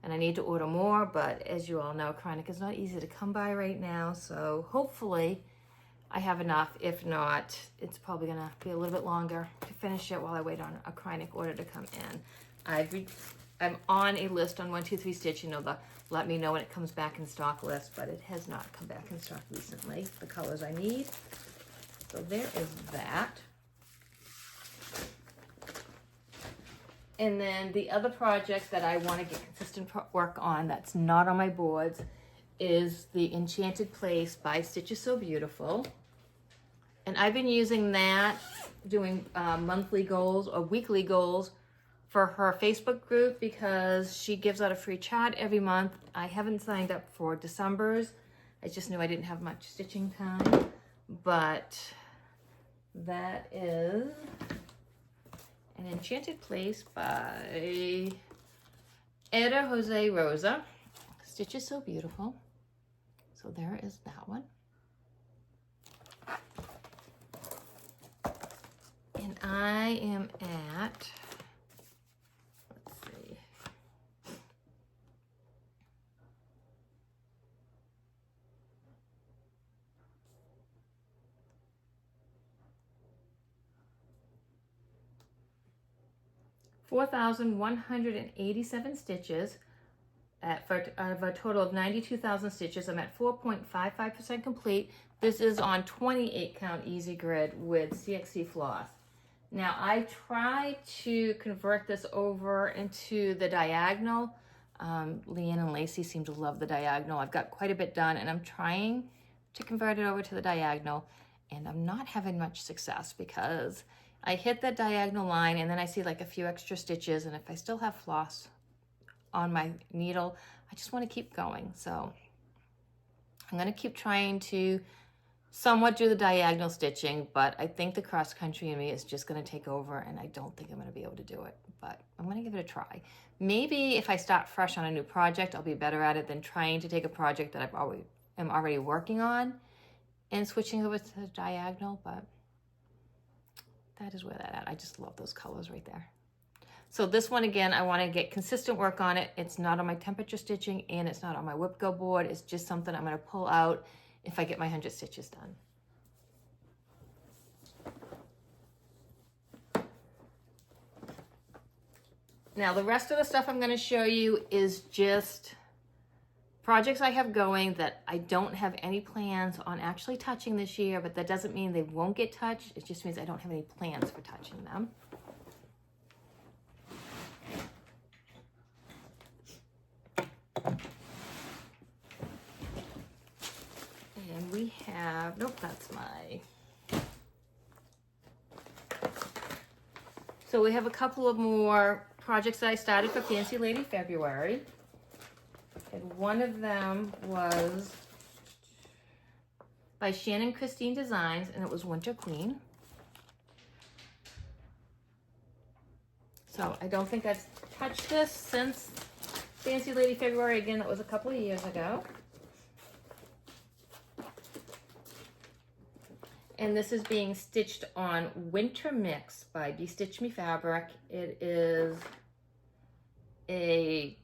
and I need to order more, but as you all know, Krynic is not easy to come by right now, so hopefully I have enough. If not, it's probably gonna be a little bit longer to finish it while I wait on a Krynic order to come in. I'm on a list on 123 Stitch, you know, the let me know when it comes back in stock list, but it has not come back in stock recently, the colors I need. So there is that. And then the other project that I want to get consistent work on that's not on my boards is the Enchanted Place by Stitch Is So Beautiful. And I've been using that, doing monthly goals or weekly goals for her Facebook group because she gives out a free chart every month. I haven't signed up for December's. I just knew I didn't have much stitching time, but that is an Enchanted Place by Eda Jose Rosa. Stitch Is So Beautiful. So there is that one. And I am at, let's see, 4,187 stitches out of a total of 92,000 stitches. I'm at 4.55% complete. This is on 28 count easy grid with CXC floss. Now I tried to convert this over into the diagonal. Leanne and Lacey seem to love the diagonal. I've got quite a bit done and I'm trying to convert it over to the diagonal, and I'm not having much success because I hit that diagonal line and then I see like a few extra stitches, and if I still have floss on my needle, I just want to keep going. So I'm going to keep trying to somewhat do the diagonal stitching, but I think the cross country in me is just going to take over, and I don't think I'm going to be able to do it, but I'm going to give it a try. Maybe if I start fresh on a new project, I'll be better at it than trying to take a project that I'm already working on and switching over to the diagonal, but that is where that at. I just love those colors right there. So this one, again, I want to get consistent work on it. It's not on my temperature stitching and it's not on my WIP go board. It's just something I'm going to pull out if I get my 100 stitches done. Now the rest of the stuff I'm going to show you is just projects I have going that I don't have any plans on actually touching this year, but that doesn't mean they won't get touched. It just means I don't have any plans for touching them. And we have, nope, that's my, so we have a couple of more projects that I started for Fancy Lady February. And one of them was by Shannon Christine Designs, and it was Winter Queen. So I don't think I've touched this since Fancy Lady February. Again, that was a couple of years ago. And this is being stitched on Winter Mix by Be Stitch Me Fabric. It is a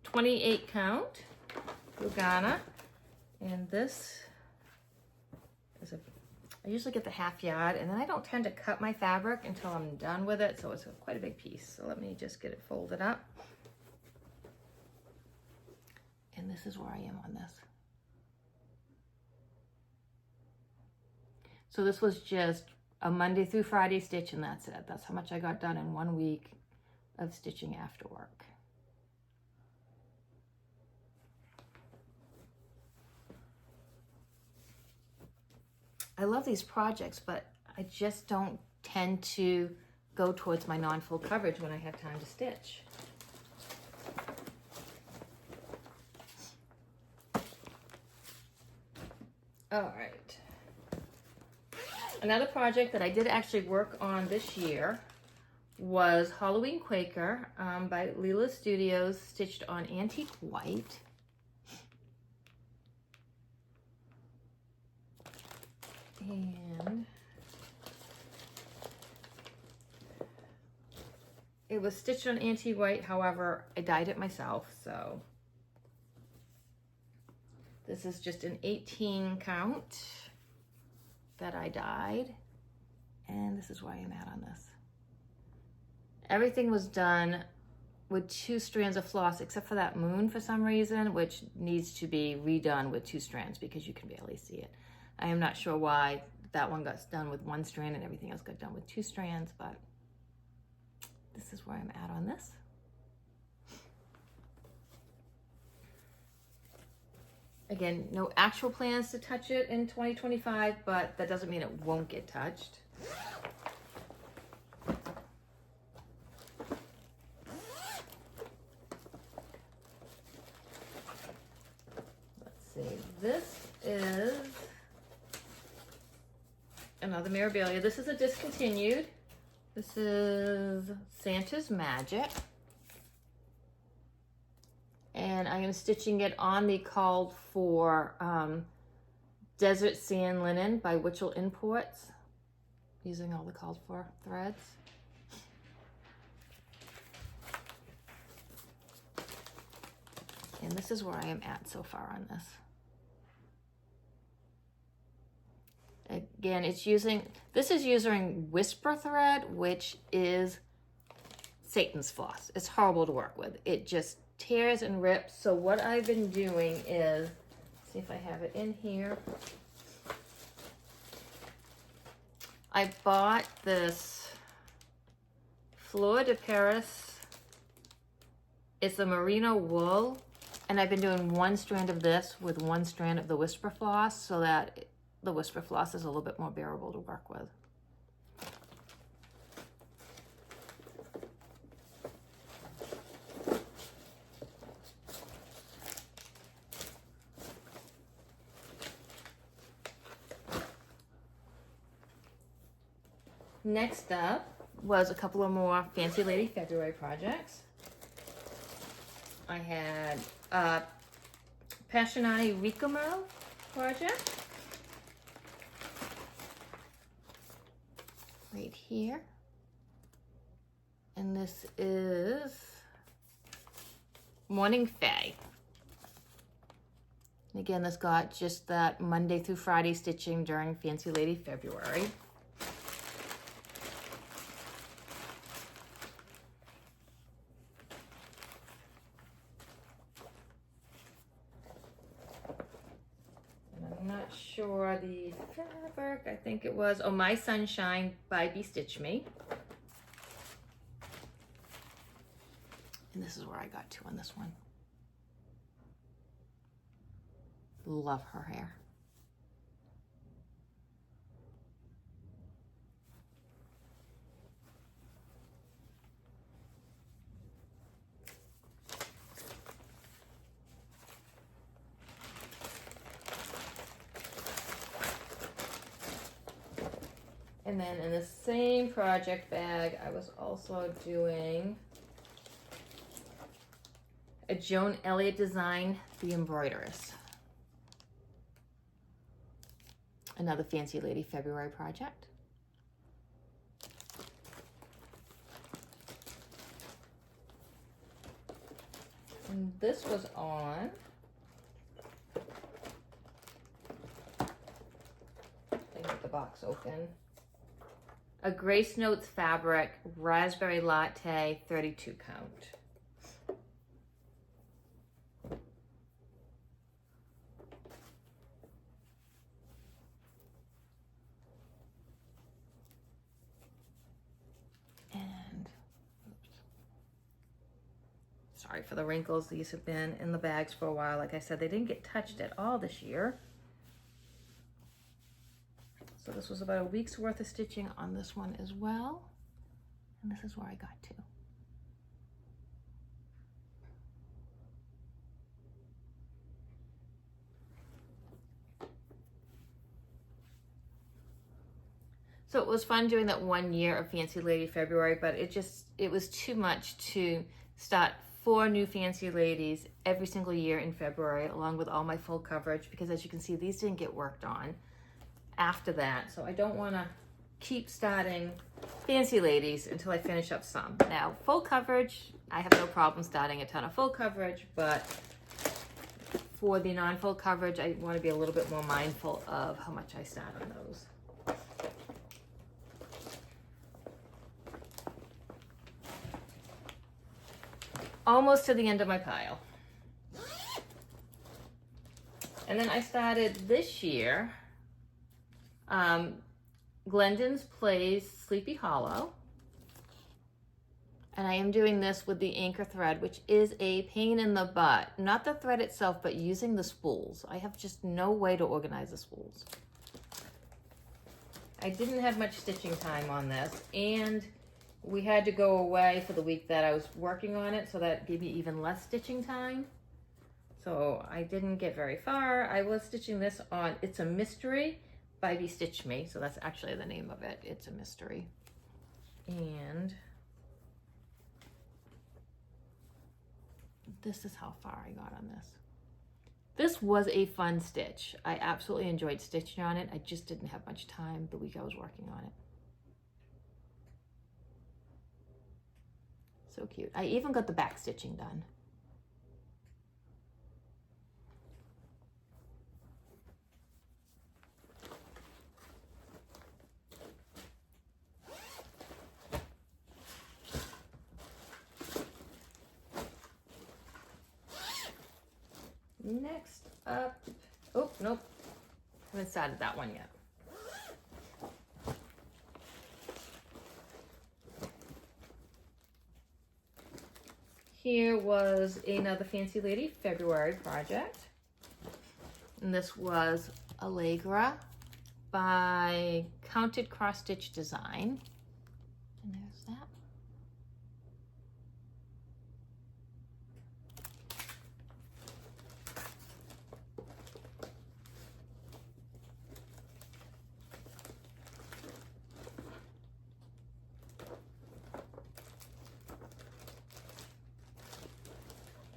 28 count Lugana, and this is I usually get the half yard, and then I don't tend to cut my fabric until I'm done with it, so it's quite a big piece. So let me just get it folded up. And this is where I am on this. So this was just a Monday through Friday stitch, and that's it. That's how much I got done in 1 week of stitching after work. I love these projects, but I just don't tend to go towards my non-full coverage when I have time to stitch. All right. Another project that I did actually work on this year was Halloween Quaker by Leela Studios, stitched on antique white. And it was stitched on antique white, however, I dyed it myself, so this is just an 18 count that I dyed, and this is where I am at on this. Everything was done with 2 strands of floss, except for that moon for some reason, which needs to be redone with 2 strands because you can barely see it. I am not sure why that one got done with 1 strand and everything else got done with 2 strands, but this is where I'm at on this. Again, no actual plans to touch it in 2025, but that doesn't mean it won't get touched. Let's see, this is another Mirabilia. This is a discontinued. This is Santa's Magic. And I am stitching it on the called for Desert Sand Linen by Witchell Imports, using all the called for threads. And this is where I am at so far on this. Again, this is using Whisper thread, which is Satan's floss. It's horrible to work with. It just tears and rips. So what I've been doing is, see if I have it in here. I bought this Fleur de Paris. It's a merino wool, and I've been doing one strand of this with one strand of the Whisper Floss so that the Whisper Floss is a little bit more bearable to work with. Next up was a couple of more Fancy Lady February projects. I had a Passionati Ricamo project right here. And this is Morning Fae. And again, this got just that Monday through Friday stitching during Fancy Lady February. Not sure the fabric, I think it was, oh, My Sunshine by Stitch Me. And this is where I got to on this one. Love her hair. And then in the same project bag, I was also doing a Joan Elliott design, The Embroideress. Another Fancy Lady February project. And this was on the box open. A Grace Notes fabric, raspberry latte, 32 count. And, oops. Sorry for the wrinkles. These have been in the bags for a while. Like I said, they didn't get touched at all this year. So this was about a week's worth of stitching on this one as well. And this is where I got to. So it was fun doing that 1 year of Fancy Lady February, but it was too much to start 4 new Fancy Ladies every single year in February, along with all my full coverage, because as you can see, these didn't get worked on after that. So I don't want to keep starting Fancy Ladies until I finish up some. Now, full coverage, I have no problem starting a ton of full coverage, but for the non-full coverage, I want to be a little bit more mindful of how much I start on those. Almost to the end of my pile. And then I started this year Glendon's Plays Sleepy Hollow, and I am doing this with the anchor thread, which is a pain in the butt. Not the thread itself, but using the spools. I have just no way to organize the spools. I didn't have much stitching time on this, and we had to go away for the week that I was working on it, so that gave me even less stitching time. So I didn't get very far. I was stitching this on It's a Mystery by Stitch Me, so that's actually the name of it. It's a Mystery. And this is how far I got on this. This was a fun stitch. I absolutely enjoyed stitching on it. I just didn't have much time the week I was working on it. So cute. I even got the back stitching done. next up, oh, nope, I haven't started that one yet. Here was another Fancy Lady February project. And this was Allegra by Counted Cross Stitch Design. And there's that.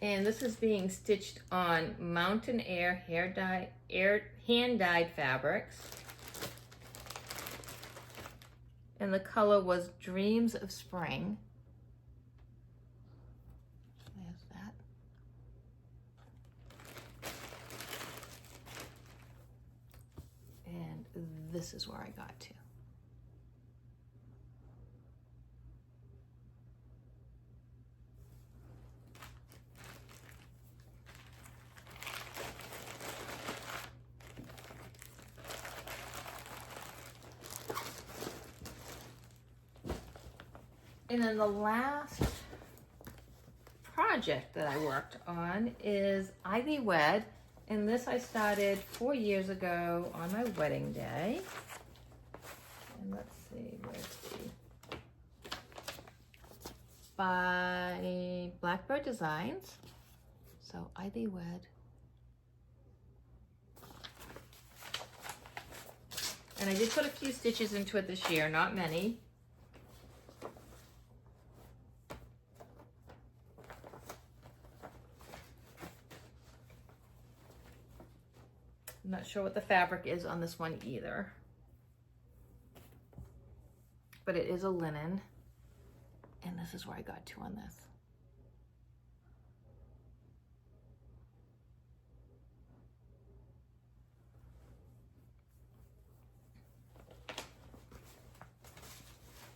And this is being stitched on Mountain Air hand-dyed fabrics. And the color was Dreams of Spring. There's that. And this is where I got to. And then the last project that I worked on is Ivy Wed, and this I started 4 years ago on my wedding day. And let's see, where's the, by Blackbird Designs. So Ivy Wed. And I did put a few stitches into it this year, not many. I'm not sure what the fabric is on this one either, but it is a linen, and this is where I got to on this.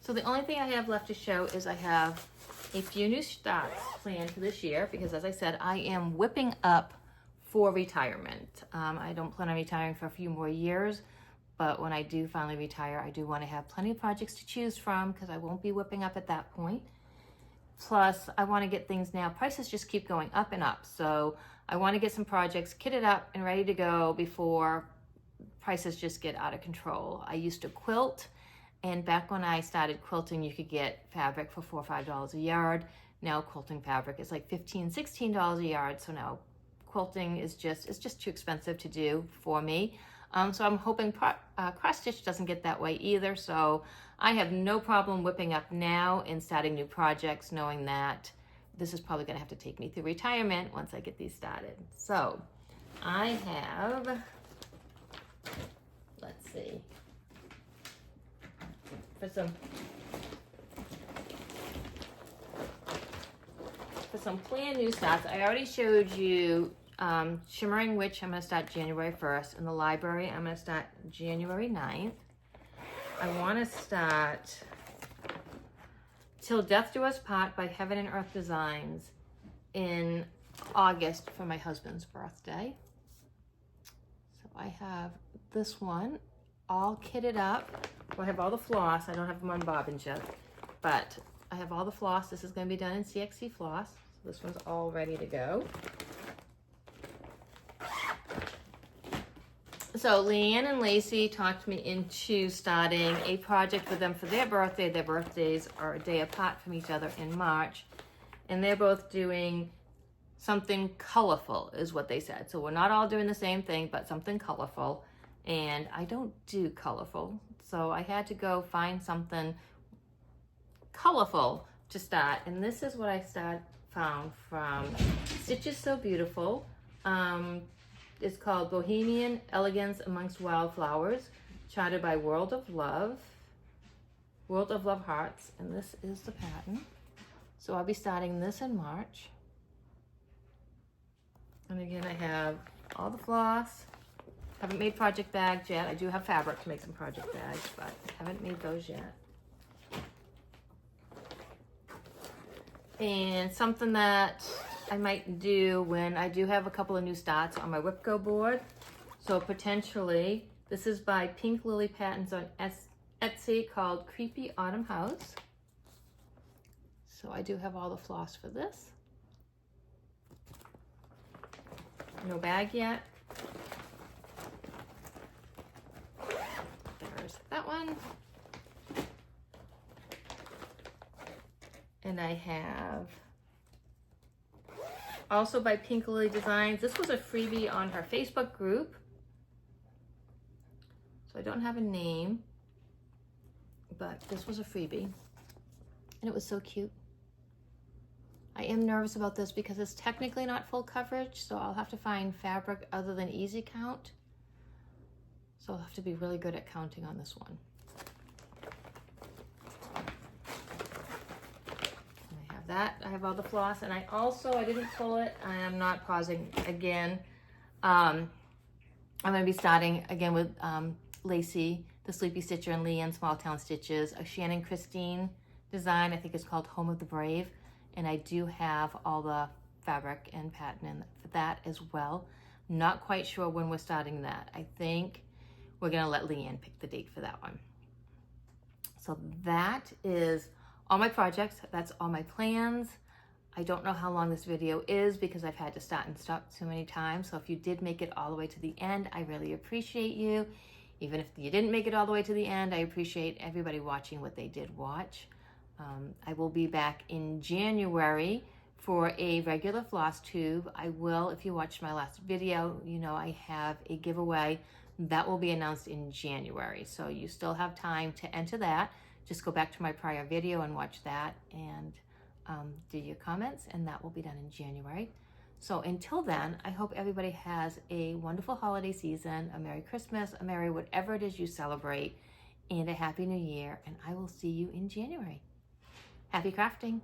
So the only thing I have left to show is I have a few new starts planned for this year because, as I said, I am whipping up for retirement. I don't plan on retiring for a few more years, but when I do finally retire, I do want to have plenty of projects to choose from because I won't be whipping up at that point. Plus, I want to get things now. Prices just keep going up and up. So I want to get some projects kitted up and ready to go before prices just get out of control. I used to quilt, and back when I started quilting, you could get fabric for $4 or $5 a yard. Now quilting fabric is like $15, $16 a yard. So now quilting is just too expensive to do for me. So I'm hoping cross stitch doesn't get that way either. So I have no problem whipping up now and starting new projects, knowing that this is probably gonna have to take me through retirement once I get these started. So I have, let's see, for some planned new starts, I already showed you Shimmering Witch. I'm going to start January 1st. In the library, I'm going to start January 9th. I want to start Till Death Do Us Part by Heaven and Earth Designs in August for my husband's birthday. So I have this one all kitted up. Well, I have all the floss. I don't have them on bobbins yet, but I have all the floss. This is going to be done in CXC floss. So this one's all ready to go. So Leanne and Lacey talked me into starting a project with them for their birthday. Their birthdays are a day apart from each other in March. And they're both doing something colorful is what they said. So we're not all doing the same thing, but something colorful. And I don't do colorful. So I had to go find something colorful to start. And this is what I found from Stitches So Beautiful. It's called Bohemian Elegance Amongst Wildflowers, charted by World of Love Hearts, and this is the pattern. So I'll be starting this in March. And again, I have all the floss. Haven't made project bags yet. I do have fabric to make some project bags, but I haven't made those yet. And something that I might do when I do have a couple of new starts on my WIP Go board. So potentially, this is by Pink Lily Patterns on Etsy called Creepy Autumn House. So I do have all the floss for this. No bag yet. There's that one. And I have also by Pink Lily Designs. This was a freebie on her Facebook group. So I don't have a name, but this was a freebie. And it was so cute. I am nervous about this because it's technically not full coverage, so I'll have to find fabric other than Easy Count. So I'll have to be really good at counting on this one. I have that. I have all the floss, and I didn't pull it. I am not pausing again. I'm going to be starting again with Lacey, the Sleepy Stitcher, and Leanne Small Town Stitches, a Shannon Christine design. I think it's called Home of the Brave. And I do have all the fabric and pattern in for that as well. Not quite sure when we're starting that. I think we're gonna let Leanne pick the date for that one. So that is all my projects. That's all my plans. I don't know how long this video is because I've had to start and stop so many times. So if you did make it all the way to the end, I really appreciate you. Even if you didn't make it all the way to the end, I appreciate everybody watching what they did watch. I will be back in January for a regular Flosstube. I will, if you watched my last video, you know I have a giveaway that will be announced in January. So you still have time to enter that. Just go back to my prior video and watch that and do your comments, and that will be done in January. So until then, I hope everybody has a wonderful holiday season, a Merry Christmas, a Merry whatever it is you celebrate, and a Happy New Year, and I will see you in January. Happy crafting!